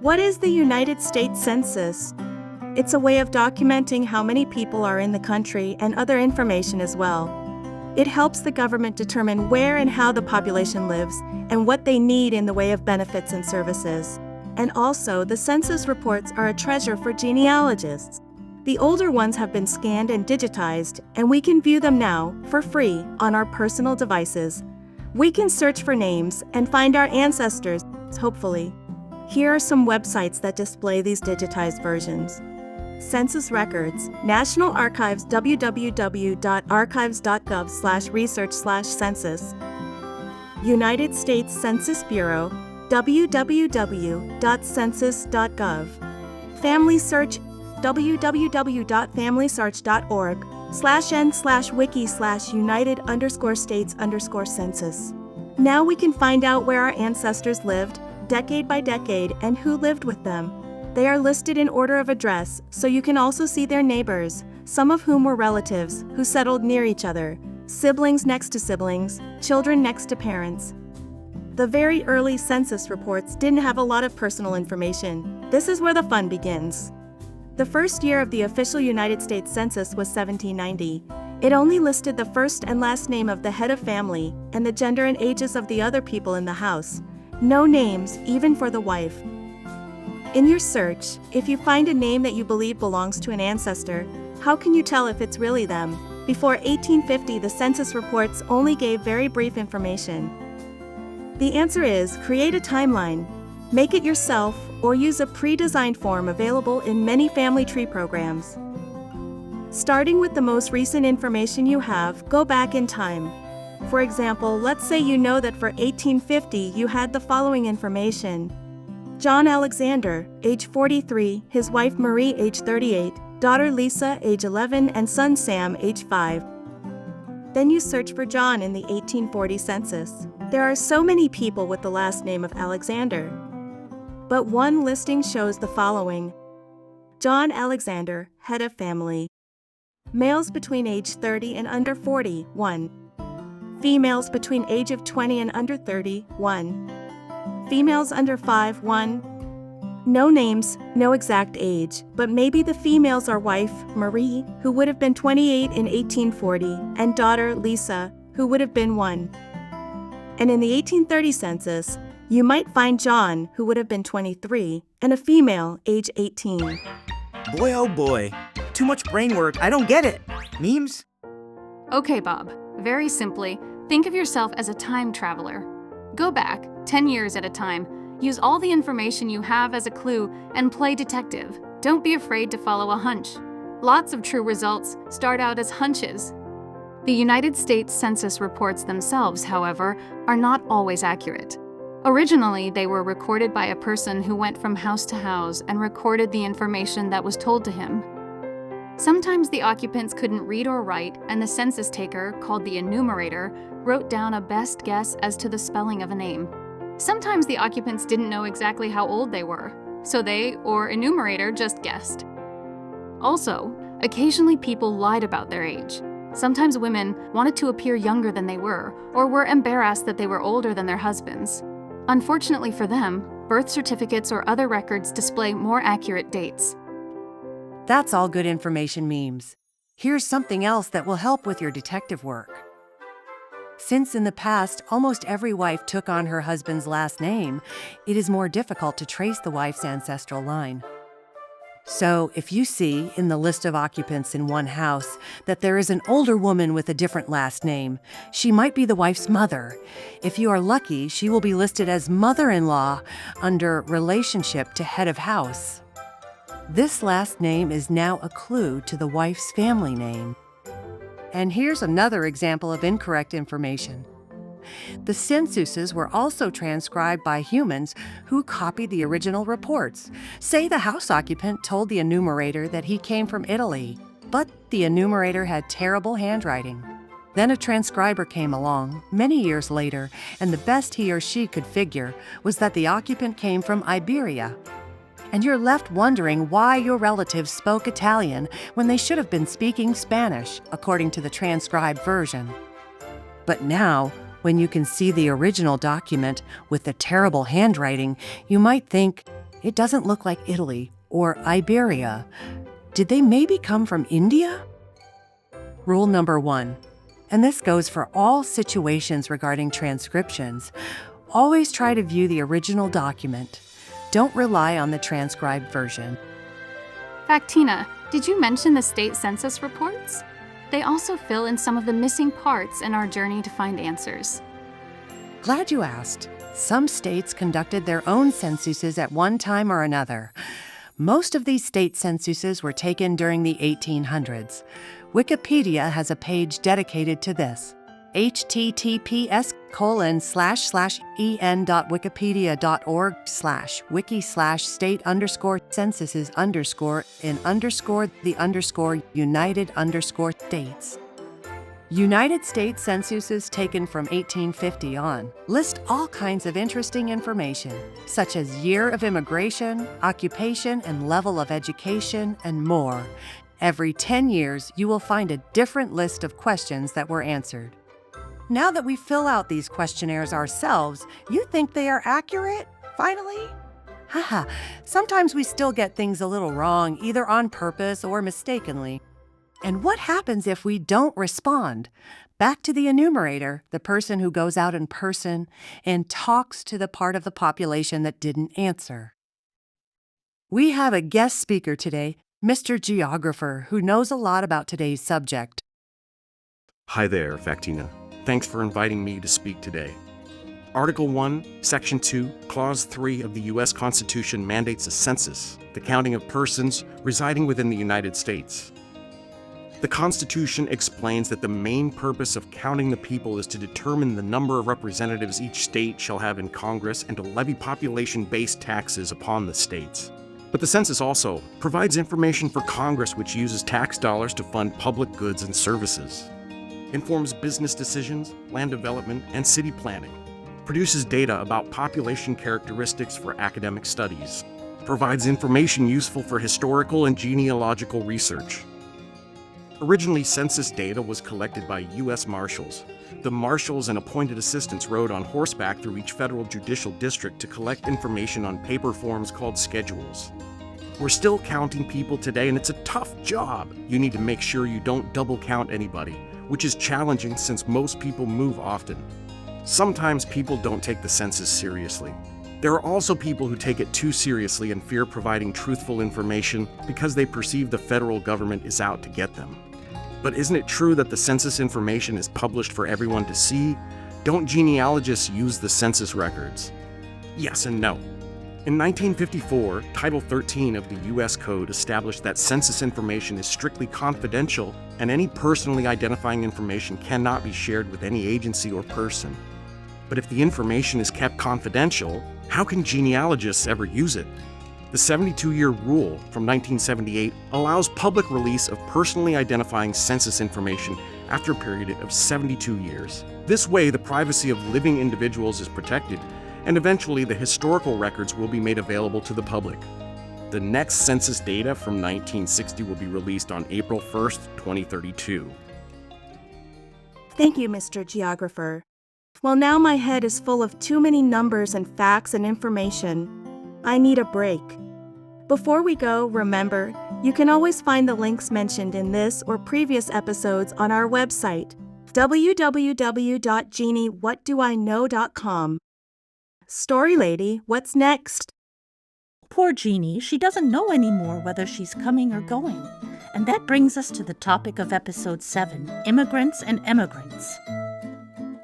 What is the United States Census? It's a way of documenting how many people are in the country and other information as well. It helps the government determine where and how the population lives and what they need in the way of benefits and services. And also, the census reports are a treasure for genealogists. The older ones have been scanned and digitized, and we can view them now, for free, on our personal devices. We can search for names and find our ancestors, hopefully. Here are some websites that display these digitized versions. Census Records, National Archives, www.archives.gov/research/census. United States Census Bureau, www.census.gov. Family Search, www.familysearch.org/n/wiki/united_states_census. Now we can find out where our ancestors lived, decade by decade, and who lived with them. They are listed in order of address, so you can also see their neighbors, some of whom were relatives who settled near each other, siblings next to siblings, children next to parents. The very early census reports didn't have a lot of personal information. This is where the fun begins. The first year of the official United States Census was 1790. It only listed the first and last name of the head of family and the gender and ages of the other people in the house. No names, even for the wife. In your search, if you find a name that you believe belongs to an ancestor, how can you tell if it's really them? Before 1850, the census reports only gave very brief information. The answer is create a timeline. Make it yourself or use a pre-designed form available in many family tree programs. Starting with the most recent information you have, go back in time. For example, let's say you know that for 1850 you had the following information. John Alexander, age 43, his wife Marie, age 38, daughter Lisa, age 11, and son Sam, age 5. Then you search for John in the 1840 census. There are so many people with the last name of Alexander. But one listing shows the following. John Alexander, head of family. Males between age 30 and under 40, 1. Females between age of 20 and under 30, 1. Females under 5, 1. No names, no exact age, but maybe the females are wife, Marie, who would have been 28 in 1840, and daughter, Lisa, who would have been 1. And in the 1830 census, you might find John, who would have been 23, and a female, age 18. Boy, oh boy. Too much brain work. I don't get it. Memes? Okay, Bob. Very simply, think of yourself as a time traveler. Go back, 10 years at a time. Use all the information you have as a clue and play detective. Don't be afraid to follow a hunch. Lots of true results start out as hunches. The United States Census reports themselves, however, are not always accurate. Originally, they were recorded by a person who went from house to house and recorded the information that was told to him. Sometimes the occupants couldn't read or write, and the census taker, called the enumerator, wrote down a best guess as to the spelling of a name. Sometimes the occupants didn't know exactly how old they were, so they, or enumerator, just guessed. Also, occasionally people lied about their age. Sometimes women wanted to appear younger than they were, or were embarrassed that they were older than their husbands. Unfortunately for them, birth certificates or other records display more accurate dates. That's all good information, memes. Here's something else that will help with your detective work. Since in the past, almost every wife took on her husband's last name, it is more difficult to trace the wife's ancestral line. So, if you see in the list of occupants in one house that there is an older woman with a different last name, she might be the wife's mother. If you are lucky, she will be listed as mother-in-law under relationship to head of house. This last name is now a clue to the wife's family name. And here's another example of incorrect information. The censuses were also transcribed by humans who copied the original reports. Say the house occupant told the enumerator that he came from Italy, but the enumerator had terrible handwriting. Then a transcriber came along many years later, and the best he or she could figure was that the occupant came from Iberia. And you're left wondering why your relatives spoke Italian when they should have been speaking Spanish, according to the transcribed version. But now, when you can see the original document with the terrible handwriting, you might think, It doesn't look like Italy or Iberia. Did they maybe come from India? Rule number 1, and this goes for all situations regarding transcriptions. Always try to view the original document. Don't rely on the transcribed version. Factina, did you mention the state census reports? They also fill in some of the missing parts in our journey to find answers. Glad you asked. Some states conducted their own censuses at one time or another. Most of these state censuses were taken during the 1800s. Wikipedia has a page dedicated to this. https://en.wikipedia.org/wiki/state_census_the_United_States. United States censuses taken from 1850 on list all kinds of interesting information, such as year of immigration, occupation and level of education, and more. Every 10 years, you will find a different list of questions that were answered. Now that we fill out these questionnaires ourselves, you think they are accurate, finally? Haha, sometimes we still get things a little wrong, either on purpose or mistakenly. And what happens if we don't respond? Back to the enumerator, the person who goes out in person and talks to the part of the population that didn't answer. We have a guest speaker today, Mr. Geographer, who knows a lot about today's subject. Hi there, Factina. Thanks for inviting me to speak today. Article 1, Section 2, Clause 3 of the U.S. Constitution mandates a census, the counting of persons residing within the United States. The Constitution explains that the main purpose of counting the people is to determine the number of representatives each state shall have in Congress and to levy population-based taxes upon the states. But the census also provides information for Congress, which uses tax dollars to fund public goods and services, informs business decisions, land development, and city planning, produces data about population characteristics for academic studies, provides information useful for historical and genealogical research. Originally, census data was collected by U.S. Marshals. The marshals and appointed assistants rode on horseback through each federal judicial district to collect information on paper forms called schedules. We're still counting people today, and it's a tough job. You need to make sure you don't double count anybody, which is challenging since most people move often. Sometimes people don't take the census seriously. There are also people who take it too seriously and fear providing truthful information because they perceive the federal government is out to get them. But isn't it true that the census information is published for everyone to see? Don't genealogists use the census records? Yes and no. In 1954, Title 13 of the U.S. Code established that census information is strictly confidential and any personally identifying information cannot be shared with any agency or person. But if the information is kept confidential, how can genealogists ever use it? The 72-year rule from 1978 allows public release of personally identifying census information after a period of 72 years. This way, the privacy of living individuals is protected, and eventually the historical records will be made available to the public. The next census data from 1960 will be released on April 1st, 2032. Thank you, Mr. Geographer. Well, now my head is full of too many numbers and facts and information. I need a break. Before we go, remember, you can always find the links mentioned in this or previous episodes on our website, www.geniewhatdoiknow.com. Story Lady, what's next? Poor Genie, she doesn't know anymore whether she's coming or going. And that brings us to the topic of episode 7, immigrants and emigrants.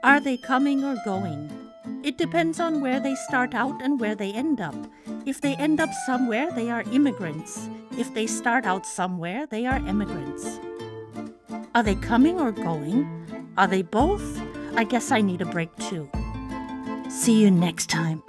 Are they coming or going? It depends on where they start out and where they end up. If they end up somewhere, they are immigrants. If they start out somewhere, they are emigrants. Are they coming or going? Are they both? I guess I need a break too. See you next time.